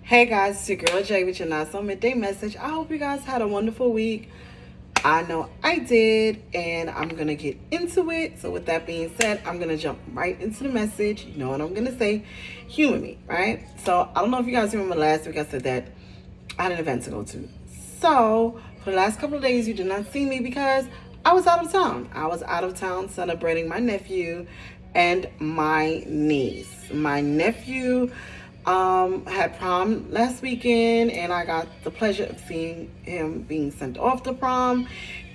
Hey guys, it's your girl Jay with your Not-so-midday message. I hope you guys had a wonderful week. I know I did, and I'm going to get into it. So with that being said, I'm going to jump right into the message. You know what I'm going to say? Humor me, right? So I don't know if you guys remember last week I said that I had an event to go to. So for the last couple of days, you did not see me because I was out of town. I was out of town celebrating my nephew and my niece. My nephew had prom last weekend, and I got the pleasure of seeing him being sent off to prom,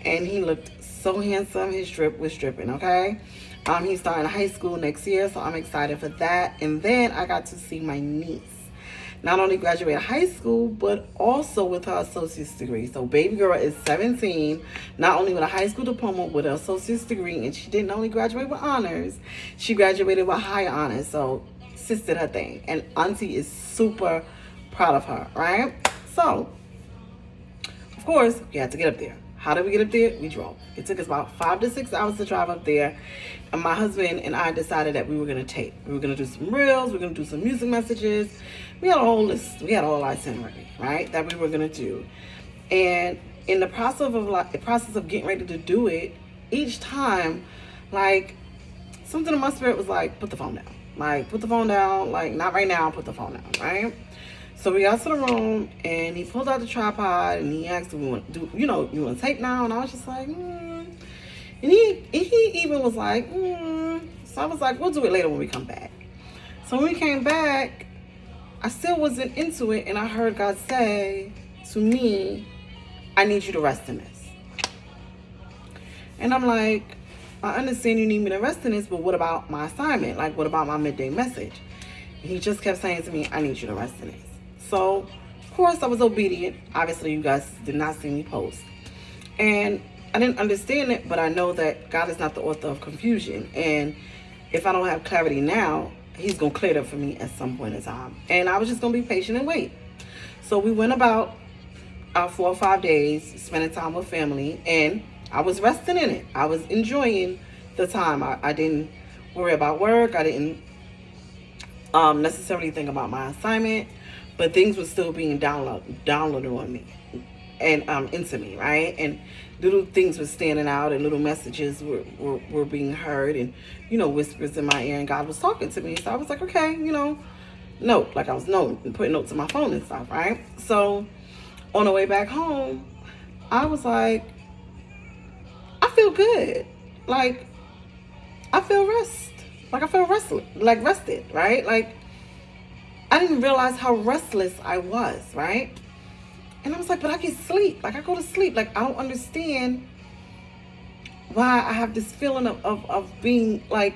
and he looked so handsome. His drip was dripping. Okay, he's starting high school next year, so I'm excited for that. And then I got to see my niece not only graduated high school, but also with her associate's degree. So baby girl is 17, not only with a high school diploma, with an associate's degree, and she didn't only graduate with honors, she graduated with high honors. So sis did her thing, and auntie is super proud of her, right? So, of course, we had to get up there. How did we get up there? We drove. It took us about 5 to 6 hours to drive up there. And my husband and I decided that we were going to tape. We were going to do some reels. We were going to do some music messages. We had a whole list. We had a whole itinerary, right, that we were going to do. And in the process of getting ready to do it, each time, like, something in my spirit was like, put the phone down. Like, put the phone down. Like, not right now. Put the phone down, right? So we got to the room, and he pulled out the tripod, and he asked, "Do we want to do? You want to tape now?" And I was just like, And he even was like, So I was like, "We'll do it later when we come back." So when we came back, I still wasn't into it, and I heard God say to me, "I need you to rest in this." And I'm like, I understand you need me to rest in this, but what about my assignment? Like, what about my midday message? And he just kept saying to me, "I need you to rest in this." So, of course, I was obedient. Obviously, you guys did not see me post. And I didn't understand it, but I know that God is not the author of confusion. And if I don't have clarity now, he's going to clear it up for me at some point in time. And I was just going to be patient and wait. So we went about our 4 or 5 days, spending time with family, and I was resting in it. I was enjoying the time. I didn't worry about work. I didn't necessarily think about my assignment, but things were still being downloaded on me and into me, right? And little things were standing out, and little messages were being heard, and whispers in my ear, and God was talking to me. So I was like, okay, note, like I was putting notes in my phone and stuff, right? So on the way back home, I was like, I feel good. Like, I feel rested, right? Like, I didn't realize how restless I was, right? And I was like, but I get sleep. Like, I go to sleep. Like, I don't understand why I have this feeling of being like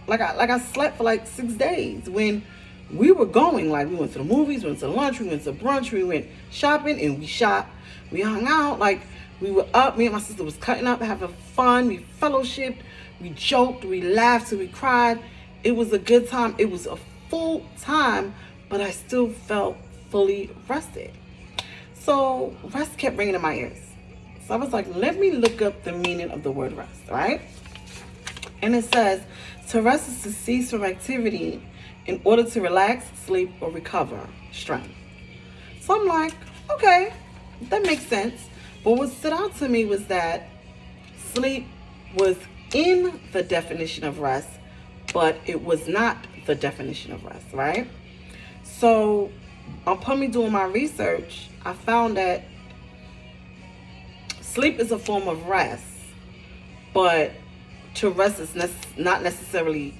I slept for like 6 days when we were going. Like, we went to the movies, we went to lunch, we went to brunch, we went shopping, and we shop. We hung out. Like, we were up. Me and my sister was cutting up, having fun. We fellowshipped. We joked. We laughed. We cried. It was a good time. It was a full time, but I still felt fully rested. So rest kept ringing in my ears. So I was like, let me look up the meaning of the word rest, right? And it says, to rest is to cease from activity in order to relax, sleep, or recover strength. So I'm like, okay, that makes sense. But what stood out to me was that sleep was in the definition of rest, but it was not the definition of rest, right? So upon me doing my research, I found that sleep is a form of rest, but to rest is not necessarily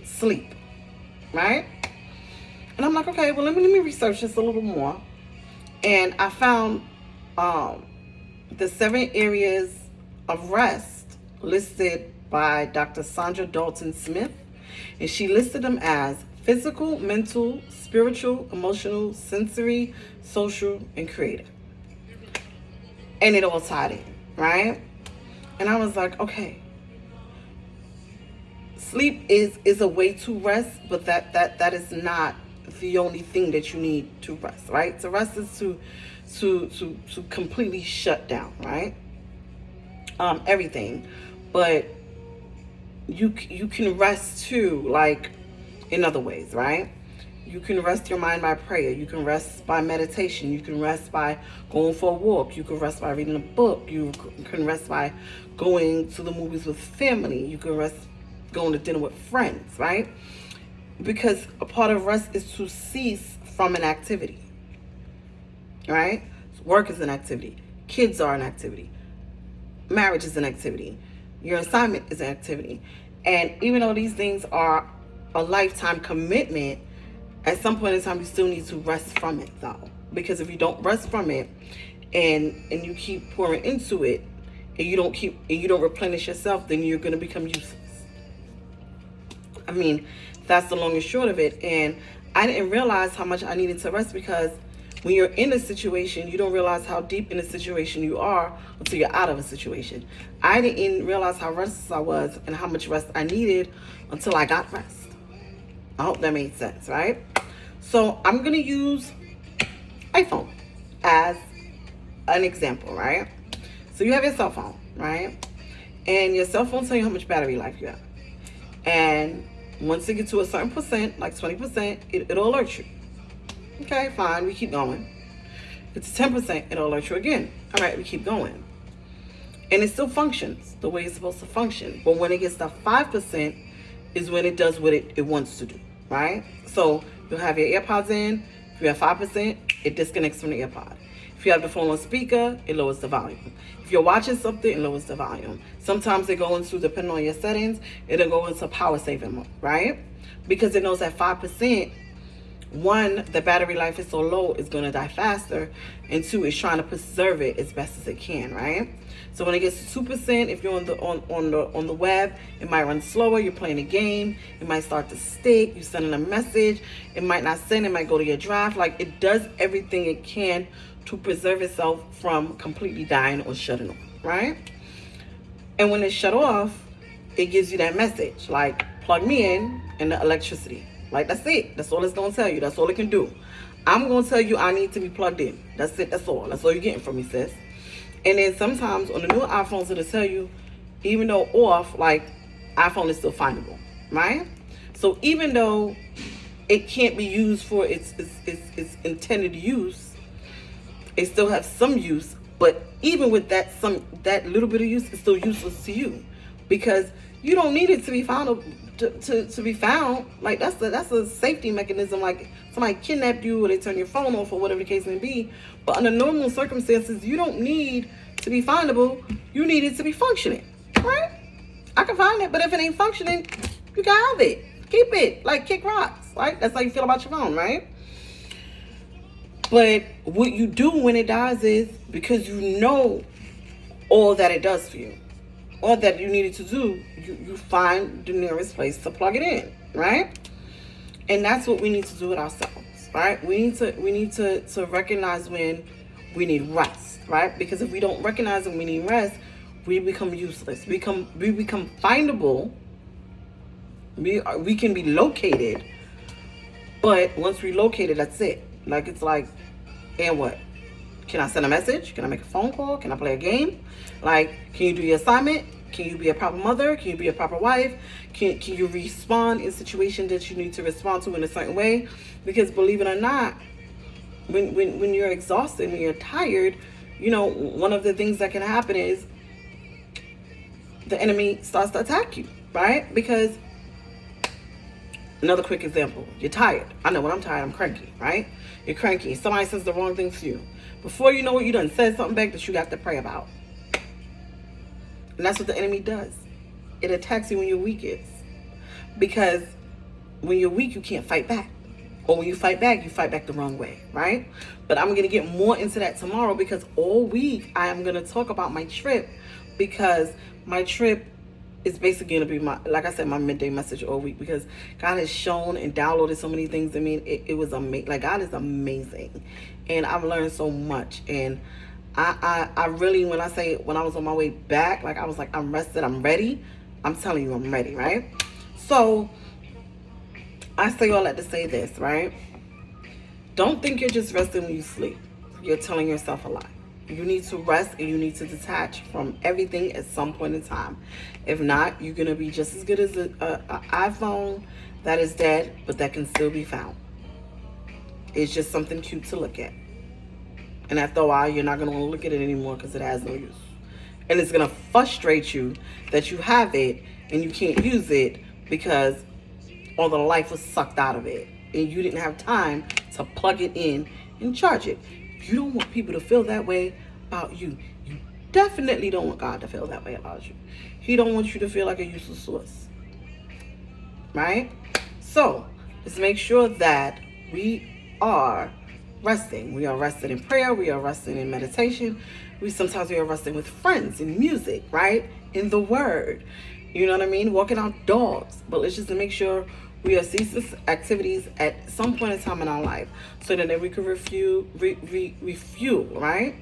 sleep, right? And I'm like, okay, well, let me research this a little more. And I found the 7 areas of rest listed by Dr. Sandra Dalton Smith, and she listed them as physical, mental, spiritual, emotional, sensory, social, and creative. And it all tied in, right? And I was like, okay, sleep is a way to rest, but that is not the only thing that you need to rest, right? To rest is to completely shut down, right? Everything. But you can rest too, like, in other ways, right? You can rest your mind by prayer. You can rest by meditation. You can rest by going for a walk. You can rest by reading a book. You can rest by going to the movies with family. You can rest going to dinner with friends, right? Because a part of rest is to cease from an activity, right? Work is an activity. Kids are an activity. Marriage is an activity. Your assignment is an activity. And even though these things are a lifetime commitment, at some point in time, you still need to rest from it, though. Because if you don't rest from it, and you keep pouring into it, and you don't replenish yourself, then you're gonna become useless. I mean, that's the long and short of it. And I didn't realize how much I needed to rest, because when you're in a situation, you don't realize how deep in a situation you are until you're out of a situation. I didn't realize how restless I was and how much rest I needed until I got rest. I hope that made sense, right? So I'm going to use iPhone as an example, right? So you have your cell phone, right? And your cell phone tells you how much battery life you have. And once it gets to a certain percent, like 20%, it'll alert you. Okay, fine, we keep going. It's 10%, it'll alert you again. All right, we keep going. And it still functions the way it's supposed to function. But when it gets to 5% is when it does what it wants to do, right? So you'll have your AirPods in. If you have 5%, it disconnects from the AirPod. If you have the phone on speaker, it lowers the volume. If you're watching something, it lowers the volume. Sometimes it goes into, depending on your settings, it'll go into power saving mode, right? Because it knows that 5%, one, the battery life is so low, it's going to die faster. And two, it's trying to preserve it as best as it can, right? So when it gets to 2%, if you're on the web, it might run slower. You're playing a game, it might start to stick. You're sending a message, it might not send. It might go to your draft. Like, it does everything it can to preserve itself from completely dying or shutting off, right? And when it's shut off, it gives you that message, like, plug me in and the electricity. Like, that's it. That's all it's going to tell you. That's all it can do. I'm going to tell you I need to be plugged in. That's it. That's all. That's all you're getting from me, sis. And then sometimes on the new iPhones, it'll tell you, even though off, like, iPhone is still findable, right? So even though it can't be used for its intended use, it still has some use. But even with that little bit of use, it's still useless to you, because you don't need it to be found. To be found, like, that's a safety mechanism. Like, somebody kidnapped you or they turn your phone off or whatever the case may be. But under normal circumstances, you don't need to be findable. You need it to be functioning, right? I can find it, but if it ain't functioning, you can have it. Keep it. Like, kick rocks, right? That's how you feel about your phone, right? But what you do when it dies is, because you know all that it does for you, all that you needed to do, you find the nearest place to plug it in, right? And that's what we need to do with ourselves, right? We need to recognize when we need rest, right? Because if we don't recognize when we need rest, we become useless. We become findable. We can be located, but once we located, that's it. Like, it's like, and what? Can I send a message? Can I make a phone call? Can I play a game? Like, can you do your assignment? Can you be a proper mother? Can you be a proper wife? Can you respond in situations that you need to respond to in a certain way? Because believe it or not, when you're exhausted, when you're tired, you know, one of the things that can happen is the enemy starts to attack you, right? Because, another quick example, you're tired. I know when I'm tired, I'm cranky, right? You're cranky. Somebody says the wrong thing to you. Before you know it, you done said something back that you got to pray about. And that's what the enemy does. It attacks you when you're weakest. Because when you're weak, you can't fight back. Or when you fight back the wrong way, right? But I'm going to get more into that tomorrow, because all week I am going to talk about my trip, because my trip is basically going to be my, like I said, my midday message all week, because God has shown and downloaded so many things. I mean, it was amazing. Like, God is amazing. And I've learned so much. And I really, when I was on my way back, like, I was like, I'm rested, I'm ready. I'm telling you, I'm ready, right? So I say all that to say this, right? Don't think you're just resting when you sleep. You're telling yourself a lie. You need to rest and you need to detach from everything at some point in time. If not, you're going to be just as good as an iPhone that is dead, but that can still be found. It's just something cute to look at. And after a while, you're not going to want to look at it anymore because it has no use. And it's going to frustrate you that you have it and you can't use it because all the life was sucked out of it. And you didn't have time to plug it in and charge it. You don't want people to feel that way about you. You definitely don't want God to feel that way about you. He don't want you to feel like a useless source. Right? So, let's make sure that we are resting. We are resting in prayer. We are resting in meditation. Sometimes we are resting with friends, in music, right? In the word. You know what I mean? Walking our dogs. But let's just make sure we are ceasing activities at some point in time in our life so that then we can refuel, right?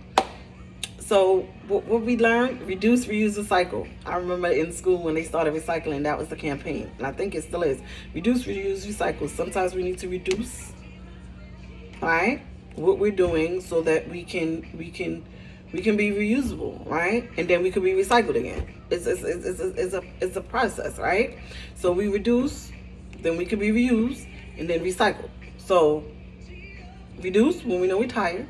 So what we learned, reduce, reuse, recycle. I remember in school when they started recycling, that was the campaign. And I think it still is. Reduce, reuse, recycle. Sometimes we need to reduce, right, what we're doing so that we can be reusable, right? And then we can be recycled again. It's a process, right? So we reduce, then we can be reused, and then recycled. So reduce when we know we're tired.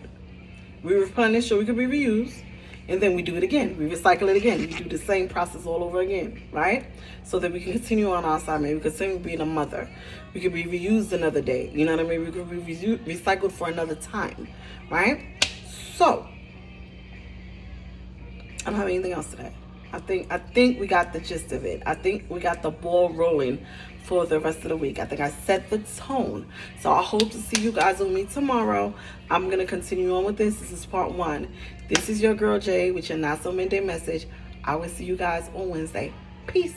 We replenish so we can be reused. And then we do it again. We recycle it again. We do the same process all over again, right? So that we can continue on our assignment. We can continue being a mother. We can be reused another day. You know what I mean? We can be recycled for another time, right? So, I don't have anything else today. I think we got the gist of it. I think we got the ball rolling for the rest of the week. I think I set the tone. So I hope to see you guys with me tomorrow. I'm going to continue on with this. This is part 1. This is your girl Jay with your Not-so-midday message. I will see you guys on Wednesday. Peace.